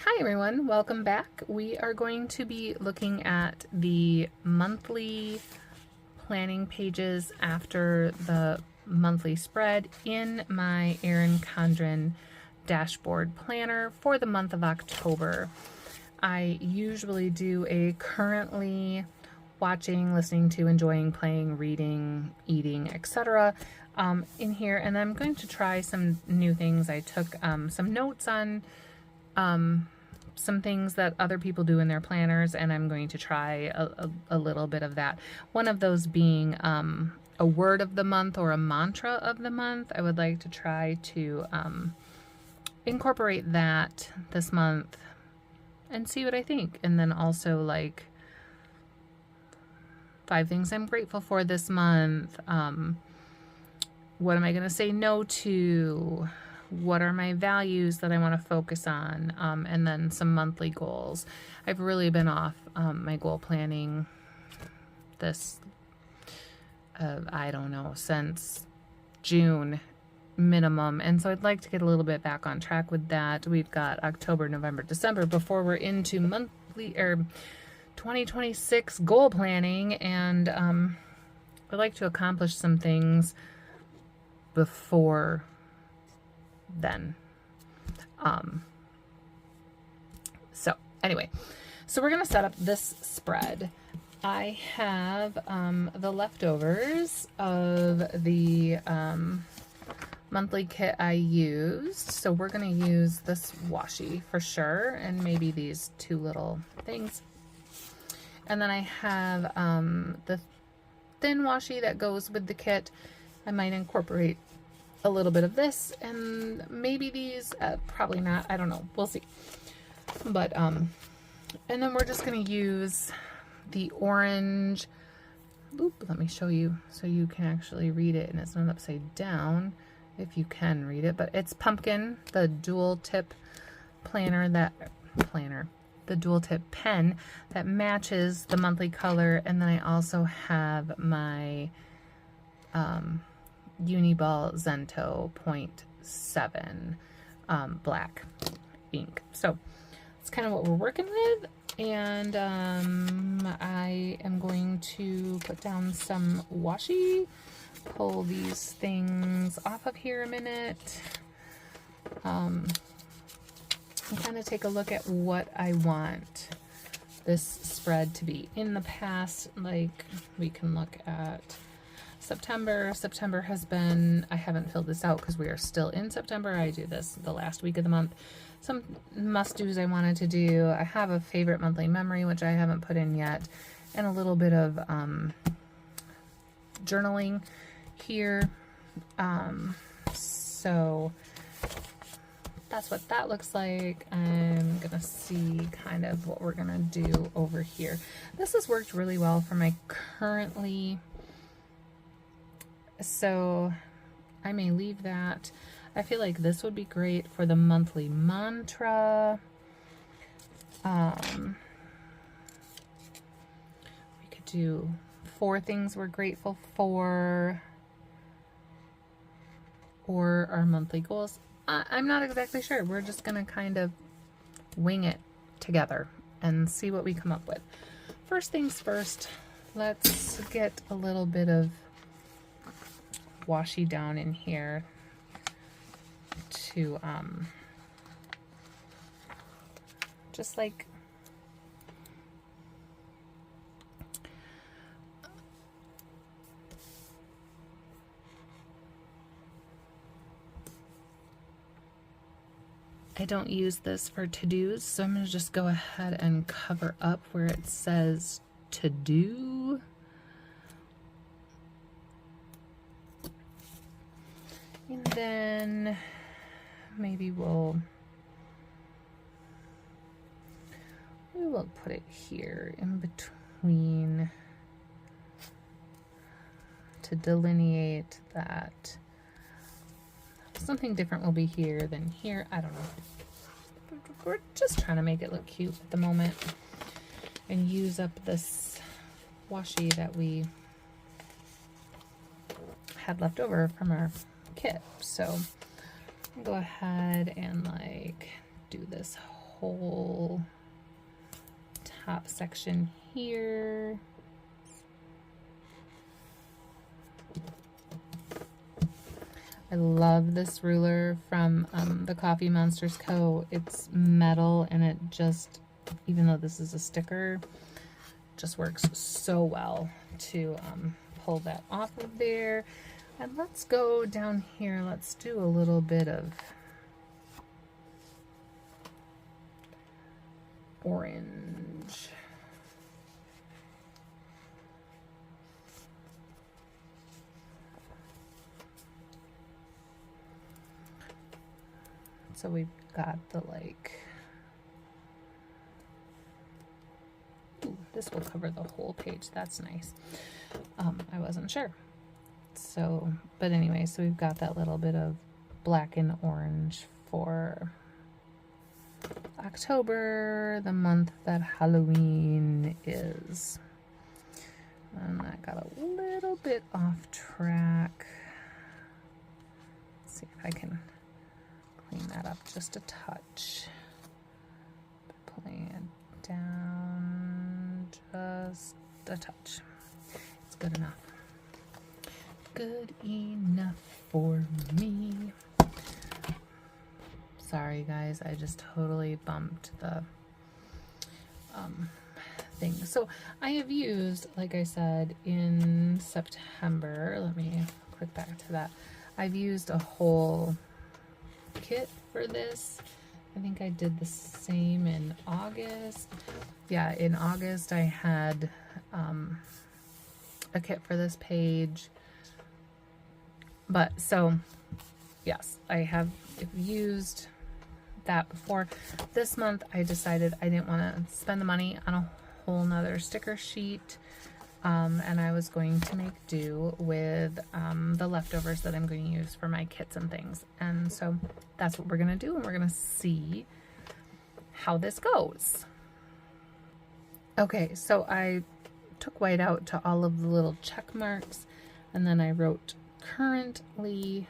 Hi everyone, welcome back. We are going to be looking at the monthly planning pages after the monthly spread in my Erin Condren dashboard planner for the month of October. I usually do a currently watching, listening to, enjoying, playing, reading, eating, etc. In here, and I'm going to try some new things. I took some notes on some things that other people do in their planners, and I'm going to try a little bit of that. One of those being a word of the month or a mantra of the month. I would like to try to incorporate that this month and see what I think. And then also like 5 things I'm grateful for this month. What am I going to say no to? What are my values that I want to focus on? And then some monthly goals. I've really been off my goal planning this, I don't know, since June minimum. And so I'd like to get a little bit back on track with that. We've got October, November, December before we're into monthly or 2026 goal planning. And I'd like to accomplish some things before then. So anyway, so we're going to set up this spread. I have the leftovers of the monthly kit I used. So we're going to use this washi for sure, and maybe these 2 little things. And then I have the thin washi that goes with the kit. I might incorporate a little bit of this and maybe these, probably not, I don't know, we'll see. But and then we're just going to use the orange, let me show you so you can actually read it and it's not upside down if you can read it. But it's Pumpkin, the dual tip the dual tip pen that matches the monthly color. And then I also have my Uniball Zento 0.7 black ink. So that's kind of what we're working with. And I am going to put down some washi, pull these things off of here a minute, and kind of take a look at what I want this spread to be. In the past, like, we can look at September. September has been, I haven't filled this out because we are still in September. I do this the last week of the month. Some must-dos I wanted to do. I have a favorite monthly memory, which I haven't put in yet, and a little bit of journaling here. So that's what that looks like. I'm gonna see kind of what we're gonna do over here. This has worked really well for my currently, so I may leave that. I feel like this would be great for the monthly mantra. We could do 4 things we're grateful for, or our monthly goals. I'm not exactly sure. We're just gonna kind of wing it together and see what we come up with. First things first, let's get a little bit of washi down in here to just like I don't use this for to-dos, so I'm going to just go ahead and cover up where it says to do. And then maybe we will put it here in between to delineate that something different will be here than here. I don't know. We're just trying to make it look cute at the moment and use up this washi that we had left over from our kit. So go ahead and like do this whole top section here. I love this ruler from the Coffee Monsters Co. It's metal and it just, even though this is a sticker, just works so well to pull that off of there. And let's go down here. Let's do a little bit of orange. So we've got the like, ooh, this will cover the whole page. That's nice. I wasn't sure. So, but anyway, so we've got that little bit of black and orange for October, the month that Halloween is. And I got a little bit off track. Let's see if I can clean that up just a touch. Pulling it down just a touch. It's good enough. Good enough for me. Sorry guys, I just totally bumped the thing. So I have used, like I said, in September, let me click back to that. I've used a whole kit for this. I think I did the same in August. Yeah, in August I had a kit for this page. But so yes, I have used that before. This month I decided I didn't want to spend the money on a whole nother sticker sheet, and I was going to make do with the leftovers that I'm going to use for my kits and things. And so that's what we're going to do, and we're going to see how this goes. Okay, so I took white out to all of the little check marks, and then I wrote currently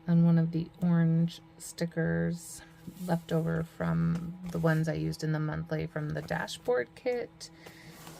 on one of the orange stickers left over from the ones I used in the monthly from the dashboard kit.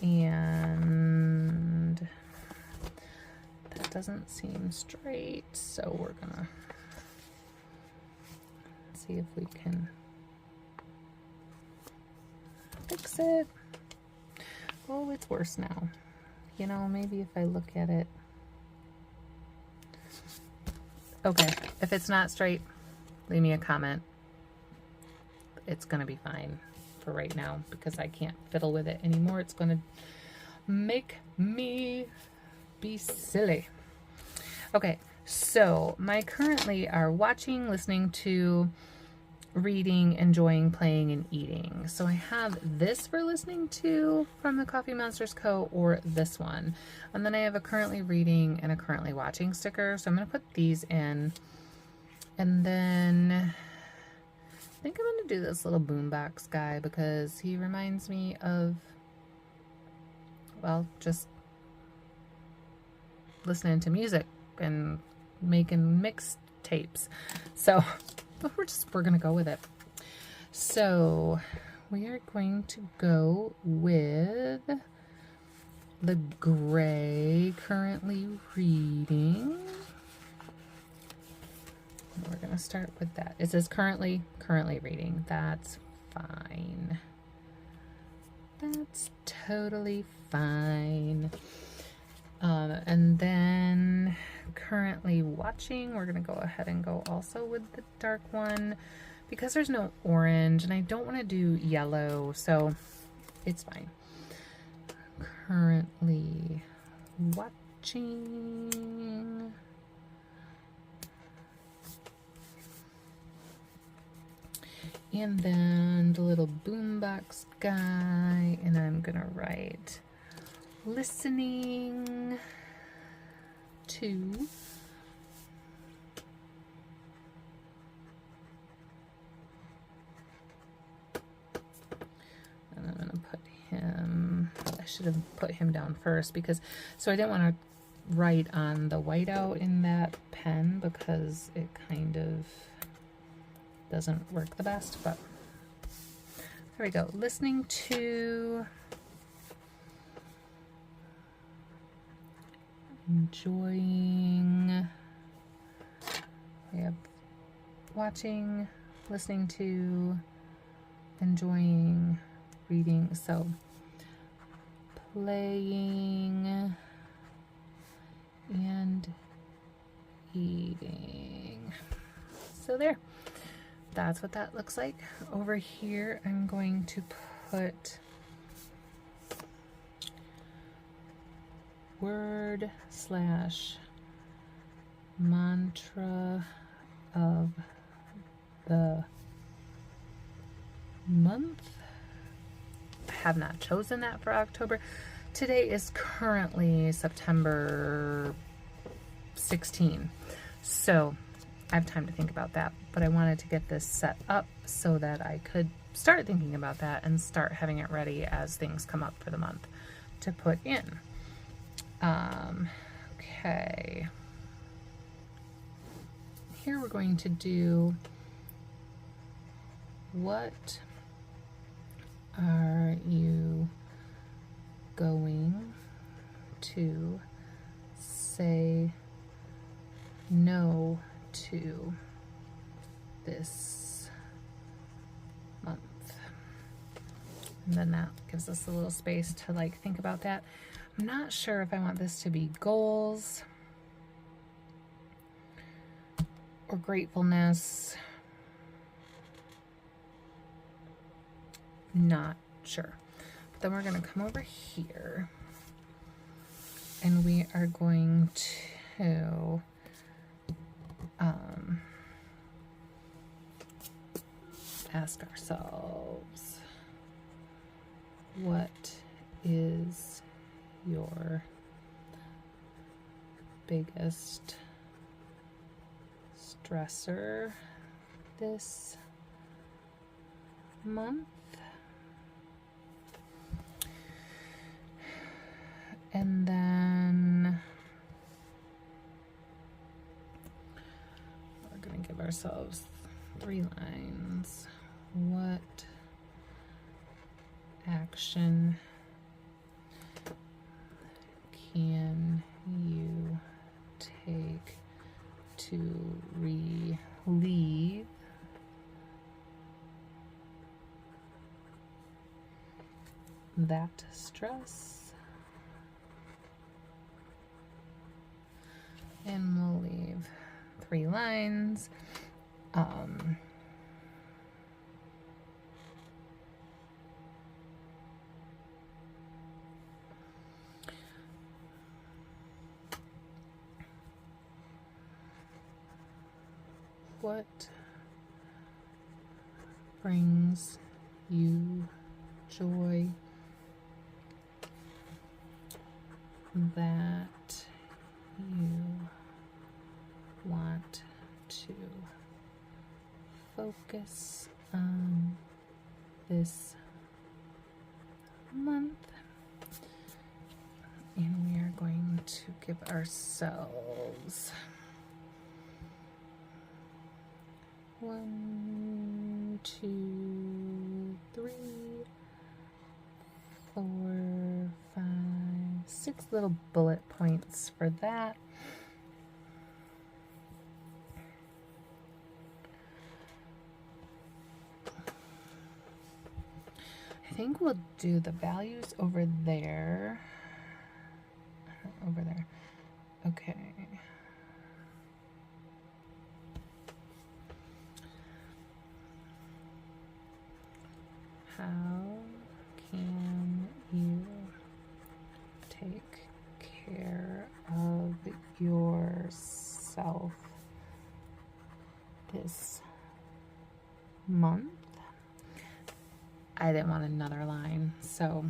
And that doesn't seem straight, so we're gonna see if we can fix it. Oh, it's worse now. You know, maybe if I look at it. Okay, if it's not straight, leave me a comment. It's gonna be fine for right now because I can't fiddle with it anymore. It's gonna make me be silly. Okay, so my currently are watching, listening to, reading, enjoying, playing, and eating. So I have this for listening to from the Coffee Monsters Co. or this one. And then I have a currently reading and a currently watching sticker. So I'm going to put these in. And then I think I'm going to do this little boombox guy because he reminds me of, well, just listening to music and making mix tapes. So we're gonna go with it. So we are going to go with the gray currently reading. We're gonna start with that. It says currently reading. That's fine. That's totally fine. And then currently watching, we're gonna go ahead and go also with the dark one because there's no orange and I don't want to do yellow, so it's fine. Currently watching. And then the little boombox guy, and I'm gonna write listening to and I'm gonna put him, I should have put him down first because, so I didn't want to write on the whiteout in that pen because it kind of doesn't work the best, but Here we go. Listening to, enjoying, we have watching, listening to, enjoying, reading. So playing and eating. So there, that's what that looks like. Over here, I'm going to put word / mantra of the month. I have not chosen that for October. Today is currently September 16, so I have time to think about that, but I wanted to get this set up so that I could start thinking about that and start having it ready as things come up for the month to put in. Okay. Here we're going to do, what are you going to say no to this month? And then that gives us a little space to like think about that. I'm not sure if I want this to be goals or gratefulness. Not sure. But then we're going to come over here and we are going to ask ourselves, what is your biggest stressor this month? And then we're going to give ourselves 3 lines. What action can you take to relieve that stress? And we'll leave 3 lines. What brings you joy that you want to focus on this month? And we are going to give ourselves 1, 2, 3, 4, 5, 6 little bullet points for that. I think we'll do the values over there. Over there. Okay. How can you take care of yourself this month? I didn't want another line, so,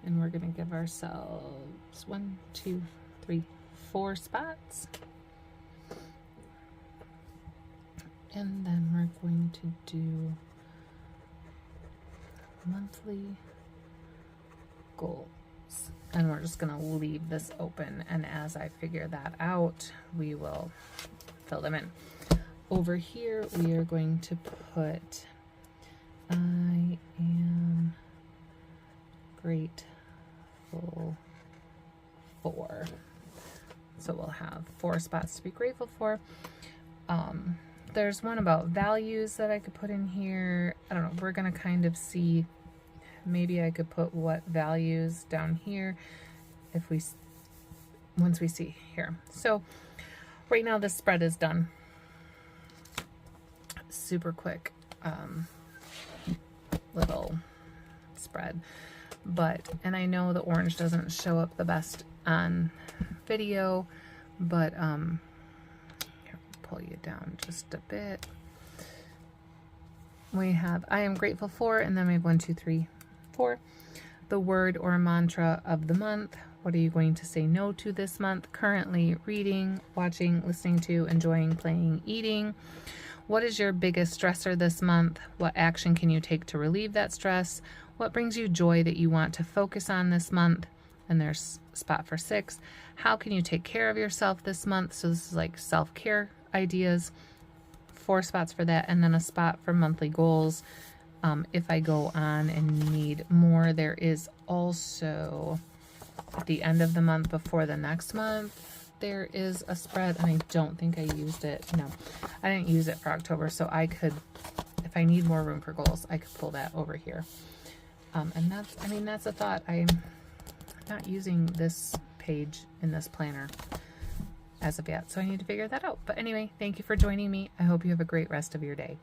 and we're going to give ourselves 1, 2, 3, 4 spots. And then we're going to do monthly goals. And we're just going to leave this open, and as I figure that out, we will fill them in. Over here, we are going to put I am grateful for. So we'll have 4 spots to be grateful for. There's one about values that I could put in here. I don't know. We're going to kind of see. Maybe I could put what values down here if we, once we see here. So right now this spread is done. Super quick little spread. But, and I know the orange doesn't show up the best on video, but here, pull you down just a bit. We have I am grateful for, and then we have 1, 2, 3, 4. The word or mantra of the month. What are you going to say no to this month? Currently reading, watching, listening to, enjoying, playing, eating. What is your biggest stressor this month? What action can you take to relieve that stress? What brings you joy that you want to focus on this month? And there's a spot for 6. How can you take care of yourself this month? So this is like self-care ideas. 4 spots for that, and then a spot for monthly goals. If I go on and need more, there is also at the end of the month before the next month, there is a spread, and I don't think I used it. No, I didn't use it for October, so I could, if I need more room for goals, I could pull that over here. And that's, I mean, that's a thought. I'm not using this page in this planner as of yet, so I need to figure that out. But anyway, thank you for joining me. I hope you have a great rest of your day.